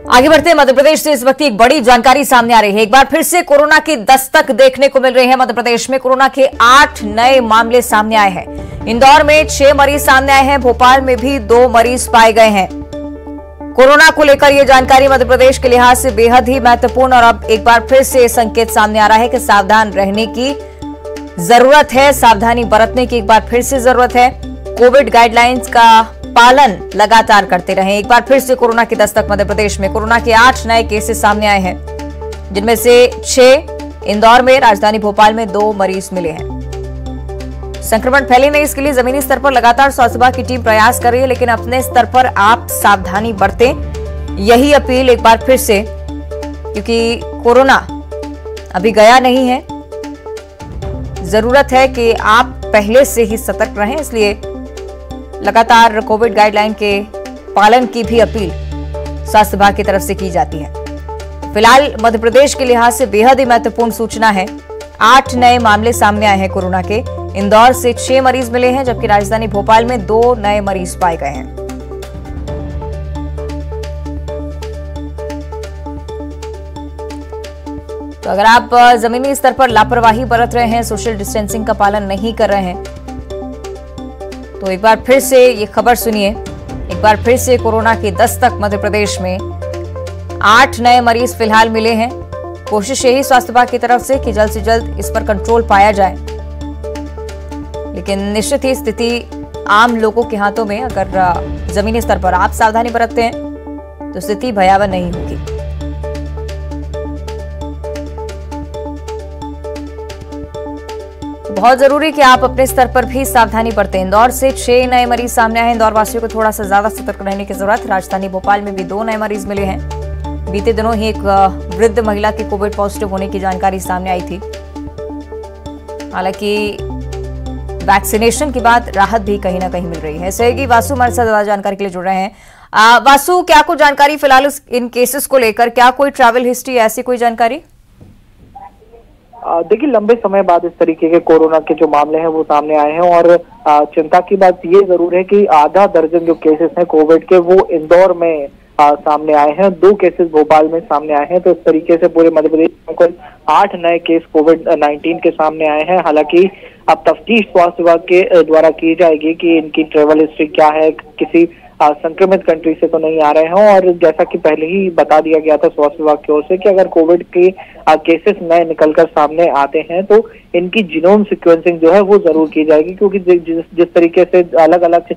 आगे बढ़ते हैं। मध्य प्रदेश से इस वक्त एक बड़ी जानकारी सामने आ रही है। एक बार फिर से कोरोना की दस्तक देखने को मिल रही है। मध्य प्रदेश में कोरोना के 8 नए मामले सामने आए हैं। इंदौर में 6 मरीज सामने आए हैं। भोपाल में भी 2 मरीज पाए गए हैं। कोरोना को लेकर यह जानकारी मध्य प्रदेश के लिहाज से बेहद ही महत्वपूर्ण और अब एक बार फिर से संकेत सामने आ रहा है कि सावधान रहने की जरूरत है, सावधानी बरतने की एक बार फिर से जरूरत है। कोविड गाइडलाइंस का पालन लगातार करते रहें। एक बार फिर से कोरोना की दस्तक मध्य प्रदेश में कोरोना के 8 नए केसेस सामने आए हैं, जिनमें से 6 इंदौर में, राजधानी भोपाल में 2 मरीज मिले हैं। संक्रमण फैले नहीं, इसके लिए जमीनी स्तर पर लगातार स्वास्थ्य विभाग की टीम प्रयास कर रही है, लेकिन अपने स्तर पर आप सावधानी बरतें, यही अपील एक बार फिर से, क्योंकि कोरोना अभी गया नहीं है। जरूरत है कि आप पहले से ही सतर्क रहें, इसलिए लगातार कोविड गाइडलाइन के पालन की भी अपील स्वास्थ्य विभाग की तरफ से की जाती है। फिलहाल मध्य प्रदेश के लिहाज से बेहद ही महत्वपूर्ण सूचना है। 8 नए मामले सामने आए हैं कोरोना के। इंदौर से 6 मरीज मिले हैं, जबकि राजधानी भोपाल में 2 नए मरीज पाए गए हैं। तो अगर आप जमीनी स्तर पर लापरवाही बरत रहे हैं, सोशल डिस्टेंसिंग का पालन नहीं कर रहे हैं, तो एक बार फिर से ये खबर सुनिए। एक बार फिर से कोरोना की दस्तक मध्य प्रदेश में 8 नए मरीज फिलहाल मिले हैं। कोशिश यही स्वास्थ्य विभाग की तरफ से कि जल्द से जल्द इस पर कंट्रोल पाया जाए, लेकिन निश्चित ही स्थिति आम लोगों के हाथों में। अगर जमीनी स्तर पर आप सावधानी बरतते हैं तो स्थिति भयावह नहीं होगी। बहुत जरूरी कि आप अपने स्तर पर भी सावधानी बरतें। इंदौर से 6 नए मरीज सामने आए हैं। इंदौर वासियों को थोड़ा सा ज्यादा सतर्क रहने की जरूरत है। राजधानी भोपाल में भी 2 नए मरीज मिले हैं। बीते दिनों ही एक वृद्ध महिला के कोविड पॉजिटिव होने की जानकारी सामने आई थी। हालांकि वैक्सीनेशन के बाद राहत भी कहीं ना कहीं मिल रही है। सहयोगी वासु हमारे साथ ज्यादा जानकारी के लिए जुड़ रहे हैं। वासु, क्या कुछ जानकारी फिलहाल इन केसेस को लेकर? क्या कोई ट्रैवल हिस्ट्री, ऐसी कोई जानकारी? देखिए, लंबे समय बाद इस तरीके के कोरोना के जो मामले हैं वो सामने आए हैं और चिंता की बात ये जरूर है कि आधा दर्जन जो केसेस हैं कोविड के वो इंदौर में सामने आए हैं। 2 केसेस भोपाल में सामने आए हैं। तो इस तरीके से पूरे मध्य प्रदेश में कुल 8 नए केस कोविड-19 के सामने आए हैं। हालांकि अब तफ्तीश स्वास्थ्य विभाग के द्वारा की जाएगी कि इनकी ट्रेवल हिस्ट्री क्या है, किसी संक्रमित कंट्री से तो नहीं आ रहे हैं। और जैसा कि पहले ही बता दिया गया था स्वास्थ्य विभाग की ओर से कि अगर कोविड के केसेस नए निकलकर सामने आते हैं तो इनकी जीनोम सीक्वेंसिंग जो है वो जरूर की जाएगी, क्योंकि जिस तरीके से अलग अलग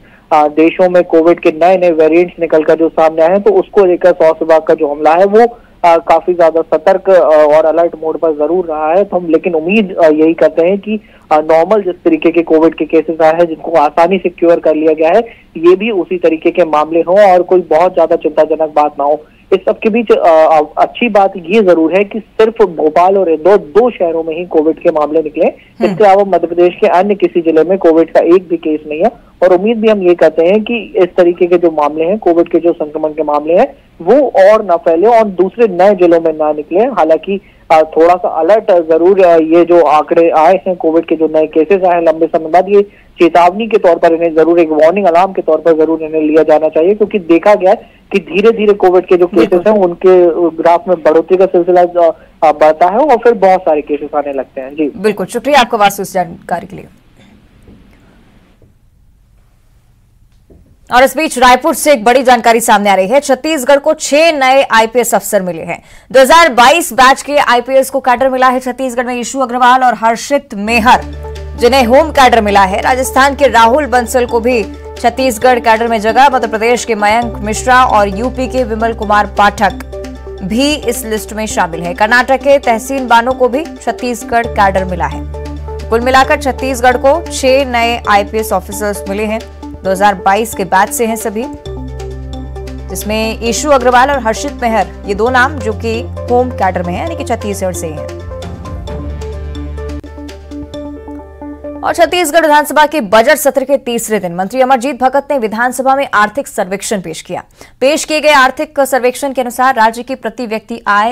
देशों में कोविड के नए नए वेरिएंट्स निकलकर जो सामने आए हैं, तो उसको लेकर स्वास्थ्य विभाग का जो हमला है वो काफी ज्यादा सतर्क और अलर्ट मोड पर जरूर रहा है। तो हम लेकिन उम्मीद यही करते हैं कि नॉर्मल जिस तरीके के कोविड के केसेस आए हैं जिनको आसानी से क्योर कर लिया गया है, ये भी उसी तरीके के मामले हों और कोई बहुत ज्यादा चिंताजनक बात ना हो। इस सब के बीच अच्छी बात ये जरूर है कि सिर्फ भोपाल और इंदौर 2 शहरों में ही कोविड के मामले निकले। इसके अलावा मध्य प्रदेश के अन्य किसी जिले में कोविड का एक भी केस नहीं है। और उम्मीद भी हम ये करते हैं कि इस तरीके के जो मामले हैं, कोविड के जो संक्रमण के मामले हैं, वो और न फैले और दूसरे नए जिलों में ना निकले। हालांकि थोड़ा सा अलर्ट जरूर ये जो आंकड़े आए हैं कोविड के जो नए केसेस आए हैं लंबे समय बाद, ये चेतावनी के तौर पर इन्हें जरूर एक वार्निंग अलार्म के तौर पर जरूर इन्हें लिया जाना चाहिए, क्योंकि देखा गया है कि धीरे धीरे कोविड के जो केसेस हैं उनके ग्राफ में बढ़ोतरी का सिलसिला बढ़ता है और फिर बहुत सारे केसेस आने लगते हैं। जी बिल्कुल, शुक्रिया आपका वासु इस जानकारी के लिए। और इस बीच रायपुर से एक बड़ी जानकारी सामने आ रही है। छत्तीसगढ़ को 6 नए आईपीएस अफसर मिले हैं। 2022 बैच के आईपीएस को कैडर मिला है। छत्तीसगढ़ में ईशू अग्रवाल और हर्षित मेहर, जिन्हें होम कैडर मिला है। राजस्थान के राहुल बंसल को भी छत्तीसगढ़ कैडर में जगह। मध्य प्रदेश के मयंक मिश्रा और यूपी के विमल कुमार पाठक भी इस लिस्ट में शामिल है। कर्नाटक के तहसीन बानो को भी छत्तीसगढ़ कैडर मिला है। कुल मिलाकर छत्तीसगढ़ को 6 नए आईपीएस ऑफिसर्स मिले हैं। 2022 के बैच से हैं सभी, जिसमें ईशू अग्रवाल और हर्षित मेहर, ये 2 नाम जो कि होम कैडर में है, यानी कि छत्तीसगढ़ से ही हैं। और छत्तीसगढ़ विधानसभा के बजट सत्र के तीसरे दिन मंत्री अमरजीत भगत ने विधानसभा में आर्थिक सर्वेक्षण पेश किया। पेश किए गए आर्थिक सर्वेक्षण के अनुसार राज्य की प्रति व्यक्ति आय